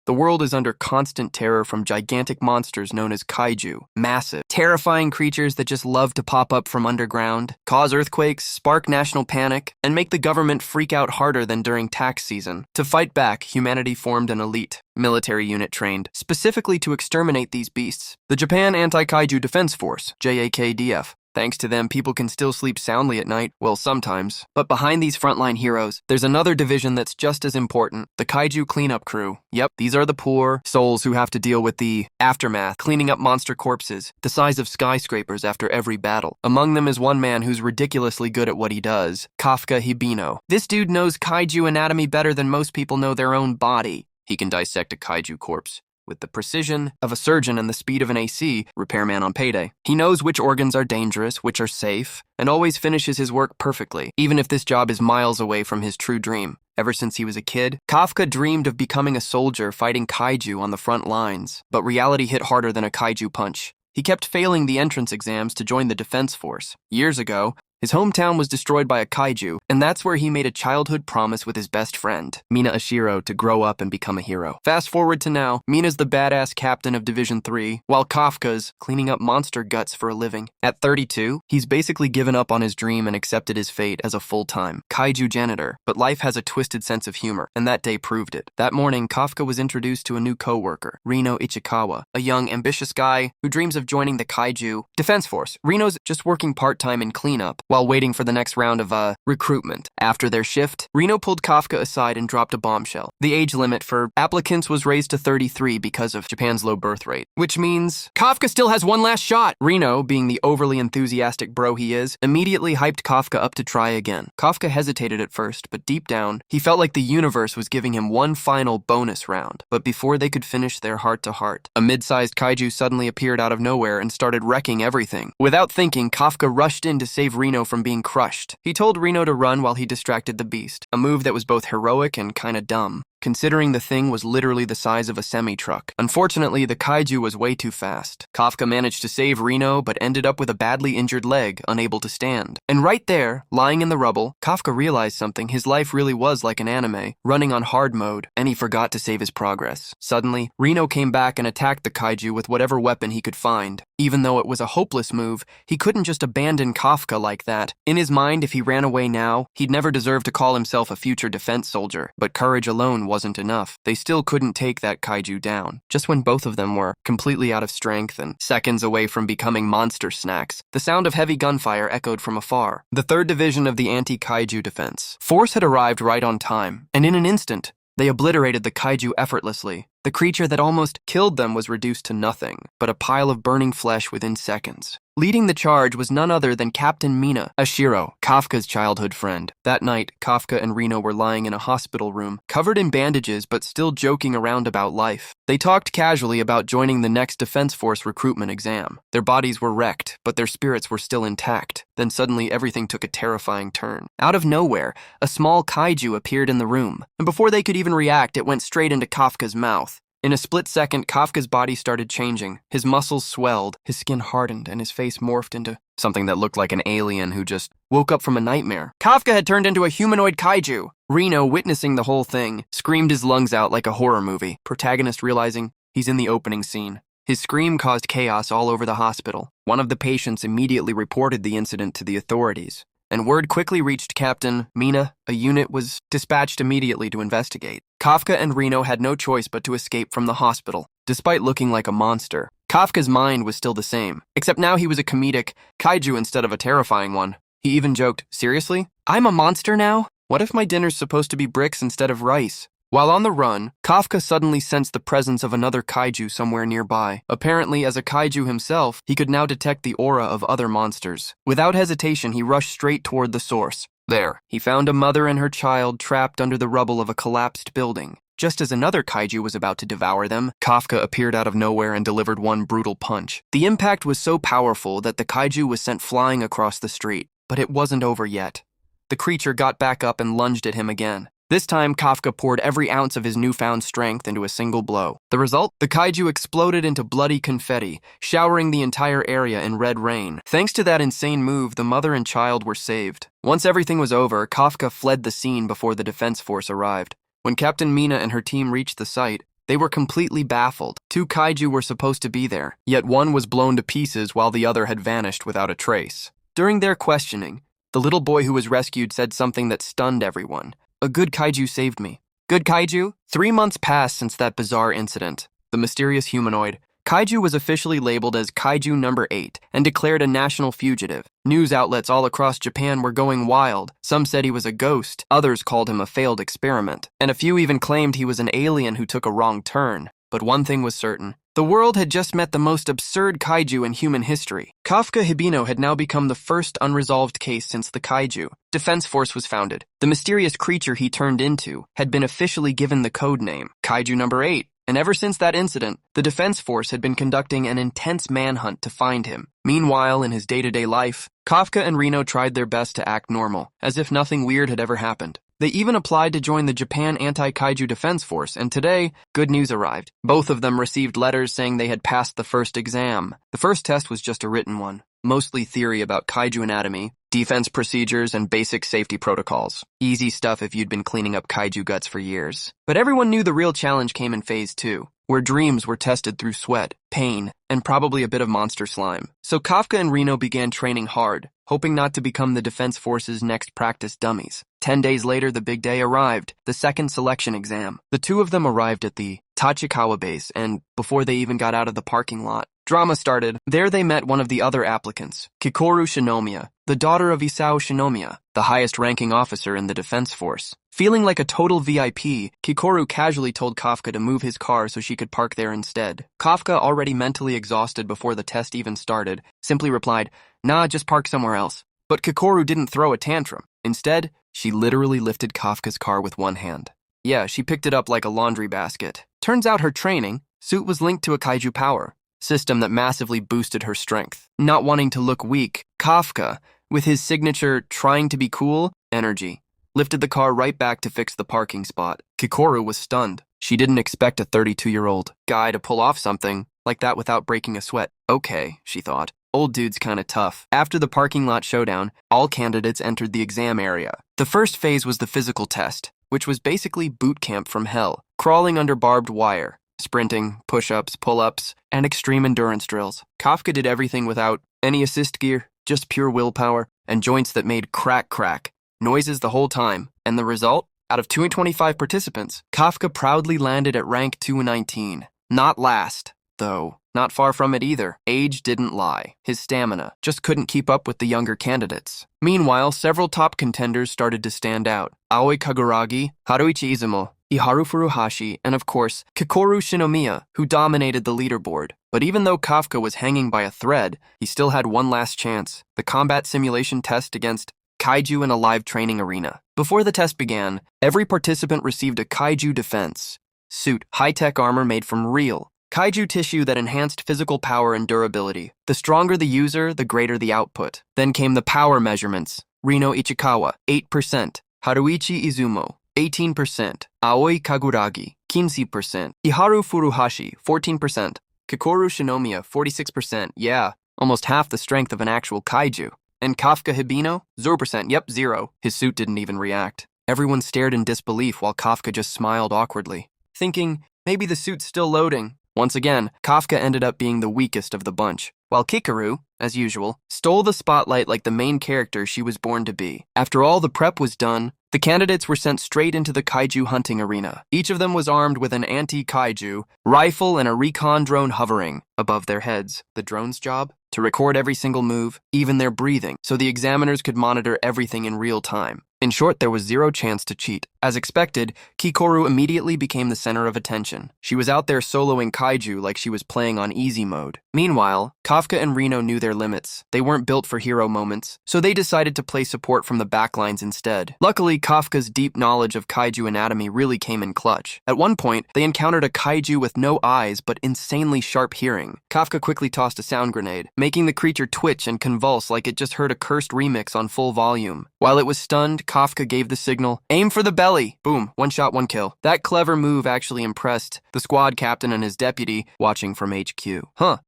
The world is under constant terror from gigantic monsters known as kaiju, massive, terrifying creatures that just love to pop up from underground, cause earthquakes, spark national panic, and make the government freak out harder than during tax season. To fight back, humanity formed an elite military unit trained specifically to exterminate these beasts, the Japan Anti-Kaiju Defense Force, JAKDF. Thanks to them, people can still sleep soundly at night, well, sometimes. But behind these frontline heroes, there's another division that's just as important, the Kaiju Cleanup Crew. Yep, these are the poor souls who have to deal with the aftermath, cleaning up monster corpses, the size of skyscrapers after every battle. Among them is one man who's ridiculously good at what he does, Kafka Hibino. This dude knows kaiju anatomy better than most people know their own body. He can dissect a kaiju corpse with the precision of a surgeon and the speed of an AC repairman on payday. He knows which organs are dangerous, which are safe, and always finishes his work perfectly, even if this job is miles away from his true dream. Ever since he was a kid, Kafka dreamed of becoming a soldier fighting kaiju on the front lines, but reality hit harder than a kaiju punch. He kept failing the entrance exams to join the Defense Force. Years ago, his hometown was destroyed by a kaiju, and that's where he made a childhood promise with his best friend, Mina Ashiro, to grow up and become a hero. Fast forward to now, Mina's the badass captain of Division 3, while Kafka's cleaning up monster guts for a living. At 32, he's basically given up on his dream and accepted his fate as a full-time kaiju janitor, but life has a twisted sense of humor, and that day proved it. That morning, Kafka was introduced to a new co-worker, Reno Ichikawa, a young, ambitious guy who dreams of joining the Kaiju Defense Force. Reno's just working part-time in cleanup, while waiting for the next round of recruitment. After their shift, Reno pulled Kafka aside and dropped a bombshell. The age limit for applicants was raised to 33 because of Japan's low birth rate, which means Kafka still has one last shot. Reno, being the overly enthusiastic bro he is, immediately hyped Kafka up to try again. Kafka hesitated at first, but deep down, he felt like the universe was giving him one final bonus round. But before they could finish their heart-to-heart, a mid-sized kaiju suddenly appeared out of nowhere and started wrecking everything. Without thinking, Kafka rushed in to save Reno from being crushed. He told Reno to run while he distracted the beast, a move that was both heroic and kinda dumb, considering the thing was literally the size of a semi-truck. Unfortunately, the kaiju was way too fast. Kafka managed to save Reno, but ended up with a badly injured leg, unable to stand. And right there, lying in the rubble, Kafka realized something. His life really was like an anime, running on hard mode, and he forgot to save his progress. Suddenly, Reno came back and attacked the kaiju with whatever weapon he could find. Even though it was a hopeless move, he couldn't just abandon Kafka like that. In his mind, if he ran away now, he'd never deserve to call himself a future defense soldier. But courage alone wasn't enough. They still couldn't take that kaiju down. Just when both of them were completely out of strength and seconds away from becoming monster snacks, the sound of heavy gunfire echoed from afar. The 3rd Division of the Anti-Kaiju Defense Force had arrived right on time, and in an instant, they obliterated the kaiju effortlessly. The creature that almost killed them was reduced to nothing, but a pile of burning flesh within seconds. Leading the charge was none other than Captain Mina Ashiro, Kafka's childhood friend. That night, Kafka and Reno were lying in a hospital room, covered in bandages but still joking around about life. They talked casually about joining the next Defense Force recruitment exam. Their bodies were wrecked, but their spirits were still intact. Then suddenly everything took a terrifying turn. Out of nowhere, a small kaiju appeared in the room, and before they could even react, it went straight into Kafka's mouth. In a split second, Kafka's body started changing. His muscles swelled, his skin hardened, and his face morphed into something that looked like an alien who just woke up from a nightmare. Kafka had turned into a humanoid kaiju. Reno, witnessing the whole thing, screamed his lungs out like a horror movie, protagonist realizing he's in the opening scene. His scream caused chaos all over the hospital. One of the patients immediately reported the incident to the authorities, and word quickly reached Captain Mina. A unit was dispatched immediately to investigate. Kafka and Reno had no choice but to escape from the hospital, despite looking like a monster. Kafka's mind was still the same, except now he was a comedic kaiju instead of a terrifying one. He even joked, "Seriously? I'm a monster now? What if my dinner's supposed to be bricks instead of rice?" While on the run, Kafka suddenly sensed the presence of another kaiju somewhere nearby. Apparently, as a kaiju himself, he could now detect the aura of other monsters. Without hesitation, he rushed straight toward the source. There, he found a mother and her child trapped under the rubble of a collapsed building. Just as another kaiju was about to devour them, Kafka appeared out of nowhere and delivered one brutal punch. The impact was so powerful that the kaiju was sent flying across the street. But it wasn't over yet. The creature got back up and lunged at him again. This time, Kafka poured every ounce of his newfound strength into a single blow. The result? The kaiju exploded into bloody confetti, showering the entire area in red rain. Thanks to that insane move, the mother and child were saved. Once everything was over, Kafka fled the scene before the defense force arrived. When Captain Mina and her team reached the site, They were completely baffled. 2 kaiju were supposed to be there, yet one was blown to pieces while the other had vanished without a trace. During their questioning, the little boy who was rescued said something that stunned everyone. "A good kaiju saved me." Good kaiju? 3 months passed since that bizarre incident. The mysterious humanoid, Kaiju was officially labeled as Kaiju No. 8 and declared a national fugitive. News outlets all across Japan were going wild. Some said he was a ghost, others called him a failed experiment, and a few even claimed he was an alien who took a wrong turn. But one thing was certain. The world had just met the most absurd kaiju in human history. Kafka Hibino had now become the first unresolved case since the Kaiju Defense Force was founded. The mysterious creature he turned into had been officially given the code name, Kaiju No. 8. And ever since that incident, the Defense Force had been conducting an intense manhunt to find him. Meanwhile, in his day-to-day life, Kafka and Reno tried their best to act normal, as if nothing weird had ever happened. They even applied to join the Japan Anti-Kaiju Defense Force, and today, good news arrived. Both of them received letters saying they had passed the first exam. The first test was just a written one, mostly theory about kaiju anatomy, defense procedures, and basic safety protocols. Easy stuff if you'd been cleaning up kaiju guts for years. But everyone knew the real challenge came in Phase 2, where dreams were tested through sweat, pain, and probably a bit of monster slime. So Kafka and Reno began training hard, hoping not to become the Defense Force's next practice dummies. 10 days later, the big day arrived, the second selection exam. The two of them arrived at the Tachikawa base, and before they even got out of the parking lot, drama started. There they met one of the other applicants, Kikoru Shinomiya, the daughter of Isao Shinomiya, the highest-ranking officer in the Defense Force. Feeling like a total VIP, Kikoru casually told Kafka to move his car so she could park there instead. Kafka, already mentally exhausted before the test even started, simply replied, "Nah, just park somewhere else." But Kikoru didn't throw a tantrum. Instead, she literally lifted Kafka's car with one hand. Yeah, she picked it up like a laundry basket. Turns out her training suit was linked to a kaiju power system that massively boosted her strength. Not wanting to look weak, Kafka, with his signature trying to be cool energy, lifted the car right back to fix the parking spot. Kikoru was stunned. She didn't expect a 32-year-old guy to pull off something like that without breaking a sweat. Okay, she thought. Old dude's kinda tough. After the parking lot showdown, all candidates entered the exam area. The first phase was the physical test, which was basically boot camp from hell, crawling under barbed wire, sprinting, push-ups, pull-ups, and extreme endurance drills. Kafka did everything without any assist gear, just pure willpower, and joints that made crack noises the whole time. And the result? Out of 225 participants, Kafka proudly landed at rank 219. Not last, though. Not far from it either. Age didn't lie. His stamina just couldn't keep up with the younger candidates. Meanwhile, several top contenders started to stand out. Aoi Kaguragi, Haruichi Izumo, Iharu Furuhashi, and of course, Kikoru Shinomiya, who dominated the leaderboard. But even though Kafka was hanging by a thread, he still had one last chance, the combat simulation test against kaiju in a live training arena. Before the test began, every participant received a kaiju defense suit, high-tech armor made from real kaiju tissue that enhanced physical power and durability. The stronger the user, the greater the output. Then came the power measurements. Reno Ichikawa, 8%. Haruichi Izumo, 18%. Aoi Kaguragi, 15%. Iharu Furuhashi, 14%. Kikoru Shinomiya, 46%. Yeah, almost half the strength of an actual kaiju. And Kafka Hibino, 0%. Yep, 0. His suit didn't even react. Everyone stared in disbelief while Kafka just smiled awkwardly, thinking, maybe the suit's still loading. Once again, Kafka ended up being the weakest of the bunch, while Kikoru, as usual, stole the spotlight like the main character she was born to be. After all the prep was done, the candidates were sent straight into the kaiju hunting arena. Each of them was armed with an anti-kaiju rifle and a recon drone hovering above their heads. The drone's job? To record every single move, even their breathing, so the examiners could monitor everything in real time. In short, there was zero chance to cheat. As expected, Kikoru immediately became the center of attention. She was out there soloing kaiju like she was playing on easy mode. Meanwhile, Kafka and Reno knew their limits. They weren't built for hero moments, so they decided to play support from the backlines instead. Luckily, Kafka's deep knowledge of kaiju anatomy really came in clutch. At one point, they encountered a kaiju with no eyes but insanely sharp hearing. Kafka quickly tossed a sound grenade, making the creature twitch and convulse like it just heard a cursed remix on full volume. While it was stunned, Kafka gave the signal, "Aim for the belly!" Boom, one shot, one kill. That clever move actually impressed the squad captain and his deputy watching from HQ.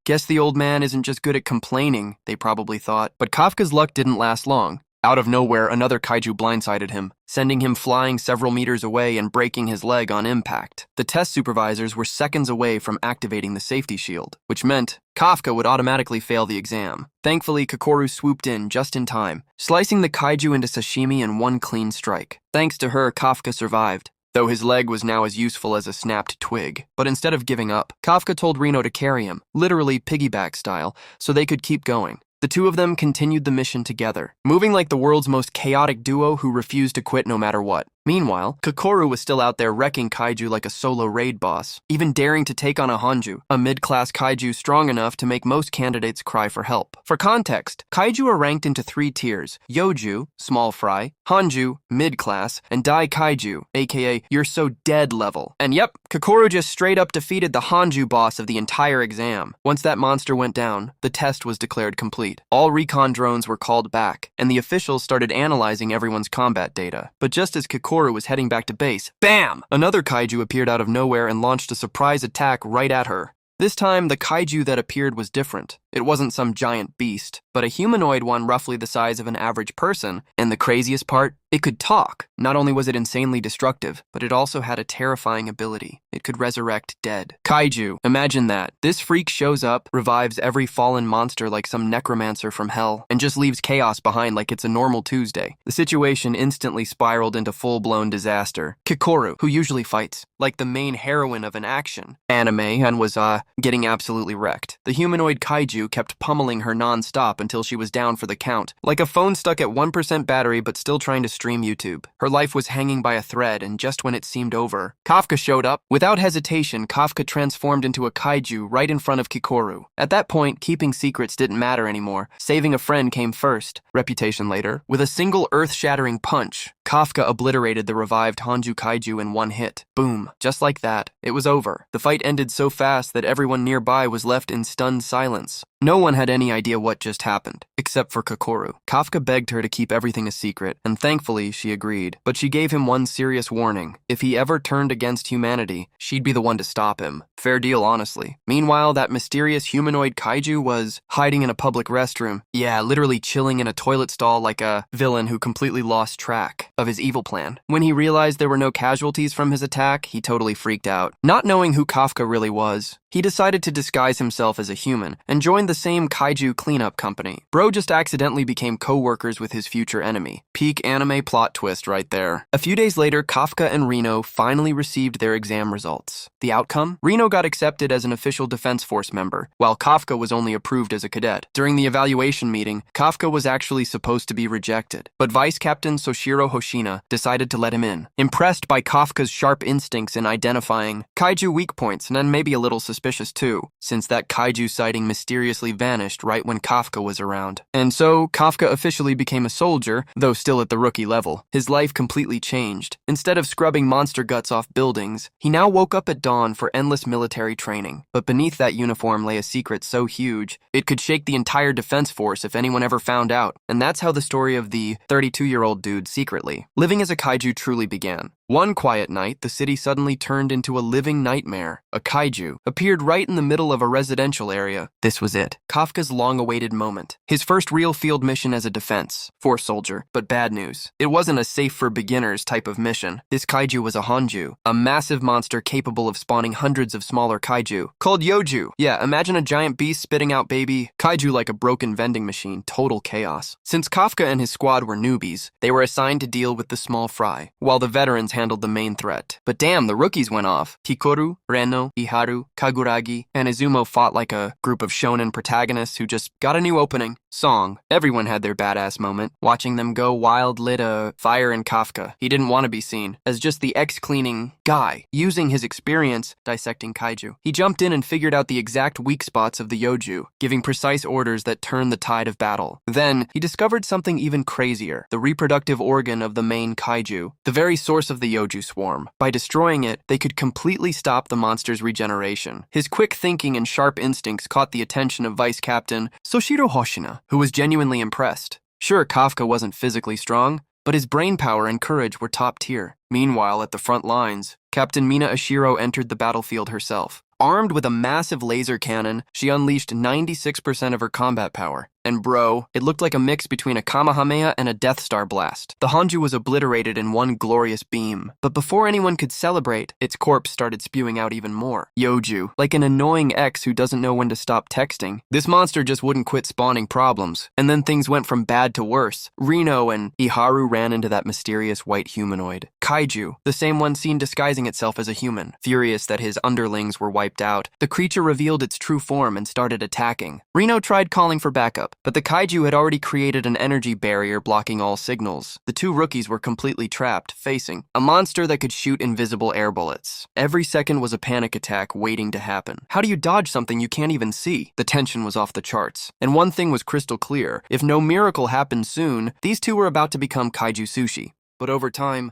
Guess the old man isn't just good at complaining, they probably thought. But Kafka's luck didn't last long. Out of nowhere, another kaiju blindsided him, sending him flying several meters away and breaking his leg on impact. The test supervisors were seconds away from activating the safety shield, which meant Kafka would automatically fail the exam. Thankfully, Kikoru swooped in just in time, slicing the kaiju into sashimi in one clean strike. Thanks to her, Kafka survived, though his leg was now as useful as a snapped twig. But instead of giving up, Kafka told Reno to carry him, literally piggyback style, so they could keep going. The two of them continued the mission together, moving like the world's most chaotic duo who refused to quit no matter what. Meanwhile, Kikoru was still out there wrecking kaiju like a solo raid boss, even daring to take on a Hanju, a mid-class kaiju strong enough to make most candidates cry for help. For context, kaiju are ranked into 3 tiers: Yoju, small fry; Hanju, mid-class; and Dai Kaiju, aka you're so dead level. And yep, Kikoru just straight up defeated the Hanju boss of the entire exam. Once that monster went down, the test was declared complete. All recon drones were called back, and the officials started analyzing everyone's combat data. But just as Kikoru was heading back to base, bam! Another kaiju appeared out of nowhere and launched a surprise attack right at her. This time, the kaiju that appeared was different. It wasn't some giant beast, but a humanoid one roughly the size of an average person. And the craziest part? It could talk. Not only was it insanely destructive, but it also had a terrifying ability. It could resurrect dead. Kaiju, imagine that. This freak shows up, revives every fallen monster like some necromancer from hell, and just leaves chaos behind like it's a normal Tuesday. The situation instantly spiraled into full-blown disaster. Kikoru, who usually fights like the main heroine of an action anime and was, getting absolutely wrecked. The humanoid kaiju kept pummeling her non-stop until she was down for the count, like a phone stuck at 1% battery but still trying to stream YouTube. Her life was hanging by a thread, and just when it seemed over, Kafka showed up. Without hesitation, Kafka transformed into a kaiju right in front of Kikoru. At that point, keeping secrets didn't matter anymore. Saving a friend came first. Reputation later. With a single earth-shattering punch, Kafka obliterated the revived Hanju kaiju in one hit. Boom. Just like that, it was over. The fight ended so fast that everyone nearby was left in stunned silence. No one had any idea what just happened, except for Kikoru. Kafka begged her to keep everything a secret, and thankfully she agreed. But she gave him one serious warning. If he ever turned against humanity, she'd be the one to stop him. Fair deal, honestly. Meanwhile, that mysterious humanoid kaiju was hiding in a public restroom. Yeah, literally chilling in a toilet stall like a villain who completely lost track of his evil plan. When he realized there were no casualties from his attack, he totally freaked out. Not knowing who Kafka really was, he decided to disguise himself as a human and joined the same kaiju cleanup company. Bro just accidentally became co-workers with his future enemy. Peak anime plot twist right there. A few days later, Kafka and Reno finally received their exam results. The outcome? Reno got accepted as an official Defense Force member, while Kafka was only approved as a cadet. During the evaluation meeting, Kafka was actually supposed to be rejected, but Vice-Captain Soshiro Hoshina decided to let him in, impressed by Kafka's sharp instincts in identifying kaiju weak points, and maybe a little suspicious too, since that kaiju sighting mysteriously vanished right when Kafka was around. And so, Kafka officially became a soldier, though still at the rookie level. His life completely changed. Instead of scrubbing monster guts off buildings, he now woke up at dawn for endless military training. But beneath that uniform lay a secret so huge, it could shake the entire Defense Force if anyone ever found out. And that's how the story of the 32-year-old dude secretly living as a kaiju truly began. One quiet night, the city suddenly turned into a living nightmare. A kaiju appeared right in the middle of a residential area. This was it. Kafka's long-awaited moment. His first real field mission as a Defense Force soldier. But bad news. It wasn't a safe-for-beginners type of mission. This kaiju was a Hanju, a massive monster capable of spawning hundreds of smaller kaiju, called Yoju. Yeah, imagine a giant beast spitting out baby kaiju like a broken vending machine. Total chaos. Since Kafka and his squad were newbies, they were assigned to deal with the small fry, while the veterans handled the main threat. But damn, the rookies went off. Kikoru, Reno, Iharu, Kaguragi, and Izumo fought like a group of shonen protagonists who just got a new opening. Song. Everyone had their badass moment. Watching them go wild lit a fire in Kafka. He didn't want to be seen as just the ex-cleaning guy, using his experience dissecting kaiju. He jumped in and figured out the exact weak spots of the Yoju, giving precise orders that turned the tide of battle. Then, he discovered something even crazier, the reproductive organ of the main kaiju, the very source of the Yoju swarm. By destroying it, they could completely stop the monster's regeneration. His quick thinking and sharp instincts caught the attention of Vice-Captain Soshiro Hoshina, who was genuinely impressed. Sure, Kafka wasn't physically strong, but his brainpower and courage were top tier. Meanwhile, at the front lines, Captain Mina Ashiro entered the battlefield herself. Armed with a massive laser cannon, she unleashed 96% of her combat power. And bro, it looked like a mix between a Kamehameha and a Death Star blast. The Hanju was obliterated in one glorious beam. But before anyone could celebrate, its corpse started spewing out even more. Yoju, like an annoying ex who doesn't know when to stop texting. This monster just wouldn't quit spawning problems. And then things went from bad to worse. Reno and Iharu ran into that mysterious white humanoid. Kaiju, the same one seen disguising itself as a human. Furious that his underlings were wiped out, the creature revealed its true form and started attacking. Reno tried calling for backup, but the kaiju had already created an energy barrier blocking all signals. The two rookies were completely trapped, facing a monster that could shoot invisible air bullets. Every second was a panic attack waiting to happen. How do you dodge something you can't even see? The tension was off the charts. And one thing was crystal clear. If no miracle happened soon, these two were about to become kaiju sushi. But over time,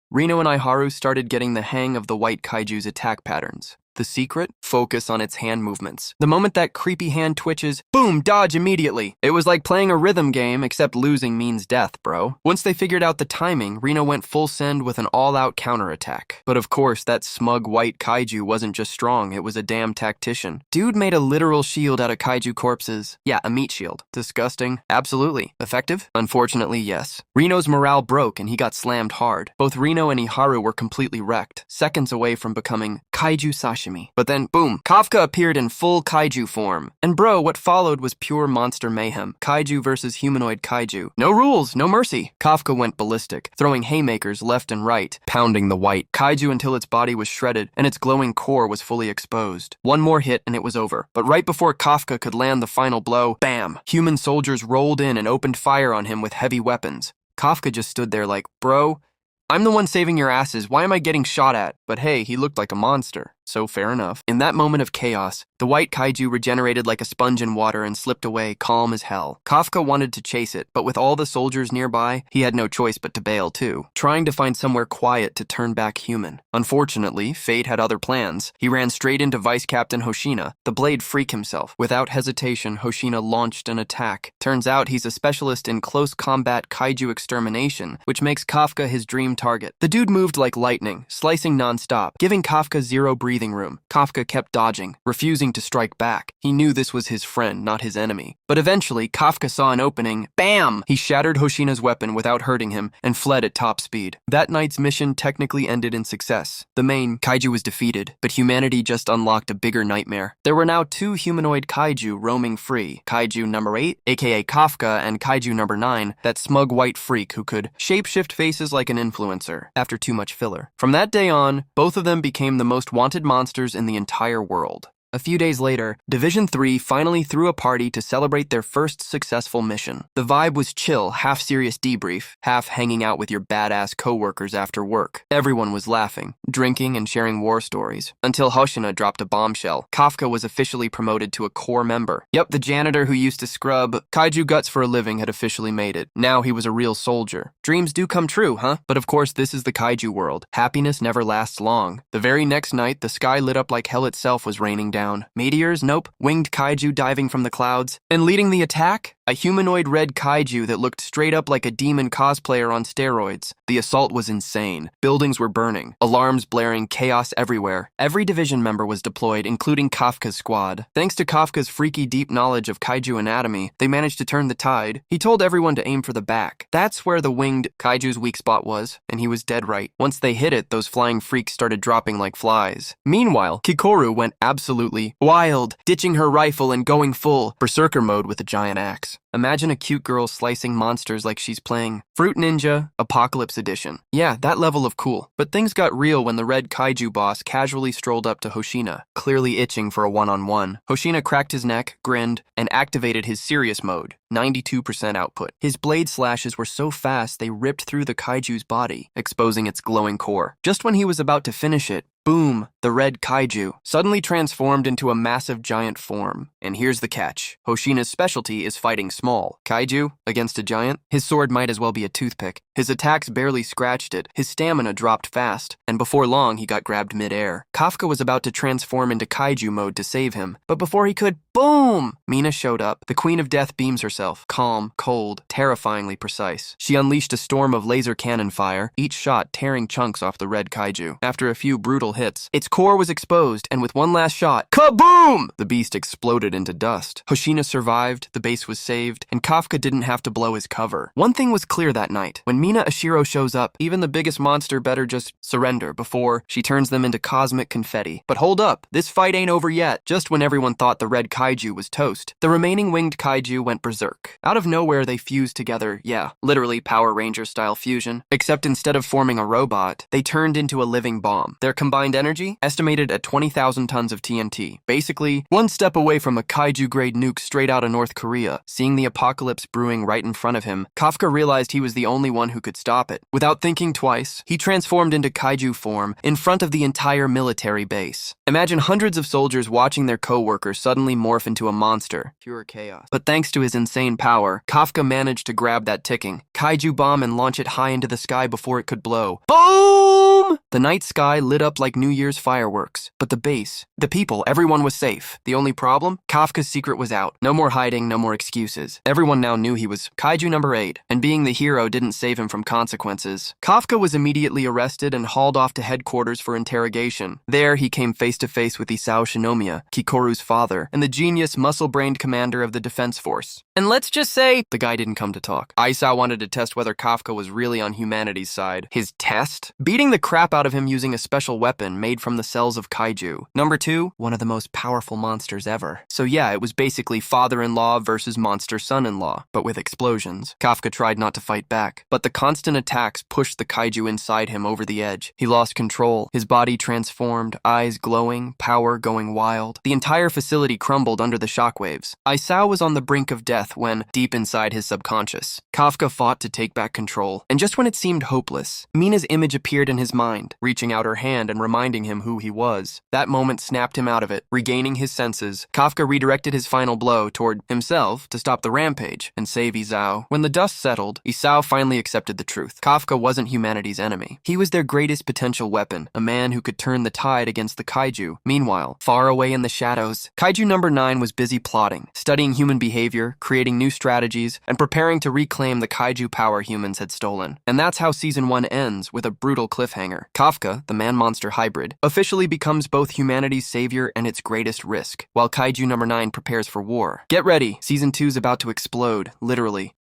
Reno and Iharu started getting the hang of the white kaiju's attack patterns. The secret? Focus on its hand movements. The moment that creepy hand twitches, boom, dodge immediately. It was like playing a rhythm game, except losing means death, bro. Once they figured out the timing, Reno went full send with an all-out counterattack. But of course, that smug white kaiju wasn't just strong, it was a damn tactician. Dude made a literal shield out of kaiju corpses. Yeah, a meat shield. Disgusting? Absolutely. Effective? Unfortunately, yes. Reno's morale broke and he got slammed hard. Both Reno and Iharu were completely wrecked, seconds away from becoming kaiju sashimi. But then, boom, Kafka appeared in full kaiju form. And bro, what followed was pure monster mayhem. Kaiju versus humanoid kaiju. No rules, no mercy. Kafka went ballistic, throwing haymakers left and right, pounding the white kaiju until its body was shredded and its glowing core was fully exposed. One more hit and it was over. But right before Kafka could land the final blow, bam! Human soldiers rolled in and opened fire on him with heavy weapons. Kafka just stood there like, bro, I'm the one saving your asses, why am I getting shot at? But hey, he looked like a monster, so fair enough. In that moment of chaos, the white kaiju regenerated like a sponge in water and slipped away, calm as hell. Kafka wanted to chase it, but with all the soldiers nearby, he had no choice but to bail too, trying to find somewhere quiet to turn back human. Unfortunately, fate had other plans. He ran straight into Vice-Captain Hoshina, the blade freak himself. Without hesitation, Hoshina launched an attack. Turns out he's a specialist in close combat kaiju extermination, which makes Kafka his dream target. The dude moved like lightning, slicing non-stop, giving Kafka zero breathing room. Kafka kept dodging, refusing to strike back. He knew this was his friend, not his enemy. But eventually, Kafka saw an opening. Bam! He shattered Hoshina's weapon without hurting him and fled at top speed. That night's mission technically ended in success. The main kaiju was defeated, but humanity just unlocked a bigger nightmare. There were now two humanoid kaiju roaming free. Kaiju number 8, aka Kafka, and Kaiju number 9, that smug white freak who could shapeshift faces like an influencer, after too much filler. From that day on, both of them became the most wanted monsters in the entire world. A few days later, Division 3 finally threw a party to celebrate their first successful mission. The vibe was chill, half-serious debrief, half hanging out with your badass coworkers after work. Everyone was laughing, drinking, and sharing war stories. Until Hoshina dropped a bombshell. Kafka was officially promoted to a core member. Yep, the janitor who used to scrub kaiju guts for a living had officially made it. Now he was a real soldier. Dreams do come true, huh? But of course, this is the kaiju world. Happiness never lasts long. The very next night, the sky lit up like hell itself was raining down. Meteors? Nope. Winged kaiju diving from the clouds. And leading the attack? A humanoid red kaiju that looked straight up like a demon cosplayer on steroids. The assault was insane. Buildings were burning. Alarms blaring, chaos everywhere. Every division member was deployed, including Kafka's squad. Thanks to Kafka's freaky deep knowledge of kaiju anatomy, they managed to turn the tide. He told everyone to aim for the back. That's where the winged kaiju's weak spot was, and he was dead right. Once they hit it, those flying freaks started dropping like flies. Meanwhile, Kikoru went absolutely wild, ditching her rifle and going full berserker mode with a giant axe. Imagine a cute girl slicing monsters like she's playing Fruit Ninja Apocalypse Edition. Yeah, that level of cool. But things got real when the red kaiju boss casually strolled up to Hoshina, clearly itching for a one-on-one. Hoshina cracked his neck, grinned, and activated his serious mode, 92% output. His blade slashes were so fast they ripped through the kaiju's body, exposing its glowing core. Just when he was about to finish it, boom, the red kaiju suddenly transformed into a massive giant form. And here's the catch. Hoshina's specialty is fighting small. Kaiju against a giant? His sword might as well be a toothpick. His attacks barely scratched it, his stamina dropped fast, and before long he got grabbed mid-air. Kafka was about to transform into kaiju mode to save him, but before he could, boom! Mina showed up. The Queen of Death beams herself, calm, cold, terrifyingly precise. She unleashed a storm of laser cannon fire, each shot tearing chunks off the red kaiju. After a few brutal hits, its core was exposed, and with one last shot, kaboom! The beast exploded into dust. Hoshina survived, the base was saved, and Kafka didn't have to blow his cover. One thing was clear that night. When Mina Ashiro shows up, even the biggest monster better just surrender before she turns them into cosmic confetti. But hold up, this fight ain't over yet. Just when everyone thought the red kaiju was toast, the remaining winged kaiju went berserk. Out of nowhere, they fused together, yeah, literally Power Ranger-style fusion. Except instead of forming a robot, they turned into a living bomb. Their combined energy, estimated at 20,000 tons of TNT. Basically, one step away from a kaiju-grade nuke straight out of North Korea. Seeing the apocalypse brewing right in front of him, Kafka realized he was the only one who could stop it. Without thinking twice, he transformed into kaiju form in front of the entire military base. Imagine hundreds of soldiers watching their co-workers suddenly morph into a monster. Pure chaos. But thanks to his insane power, Kafka managed to grab that ticking kaiju bomb and launch it high into the sky before it could blow. Boom! The night sky lit up like New Year's fireworks. But the base, the people, everyone was safe. The only problem? Kafka's secret was out. No more hiding, no more excuses. Everyone now knew he was Kaiju number 8, and being the hero didn't save him from consequences. Kafka was immediately arrested and hauled off to headquarters for interrogation. There, he came face to face with Isao Shinomiya, Kikoru's father, and the genius, muscle-brained commander of the Defense Force. And let's just say, the guy didn't come to talk. Isao wanted to test whether Kafka was really on humanity's side. His test? Beating the crap out of him using a special weapon made from the cells of kaiju. Number 2, one of the most powerful monsters ever. So yeah, it was basically father-in-law versus monster son-in-law, but with explosions. Kafka tried not to fight back, but the constant attacks pushed the kaiju inside him over the edge. He lost control, his body transformed, eyes glowing, power going wild. The entire facility crumbled under the shockwaves. Isao was on the brink of death when, deep inside his subconscious, Kafka fought to take back control. And just when it seemed hopeless, Mina's image appeared in his mind, reaching out her hand and reminding him who he was. That moment snapped him out of it. Regaining his senses, Kafka redirected his final blow toward himself to stop the rampage and save Isao. When the dust settled, Isao finally accepted the truth. Kafka wasn't humanity's enemy. He was their greatest potential weapon, a man who could turn the tide against the kaiju. Meanwhile, far away in the shadows, Kaiju number 9 was busy plotting, studying human behavior, creating new strategies, and preparing to reclaim the kaiju power humans had stolen. And that's how Season 1 ends, with a brutal cliffhanger. Kafka, the man-monster hybrid, officially becomes both humanity's savior and its greatest risk, while Kaiju number 9 prepares for war. Get ready, Season 2's about to explode, literally.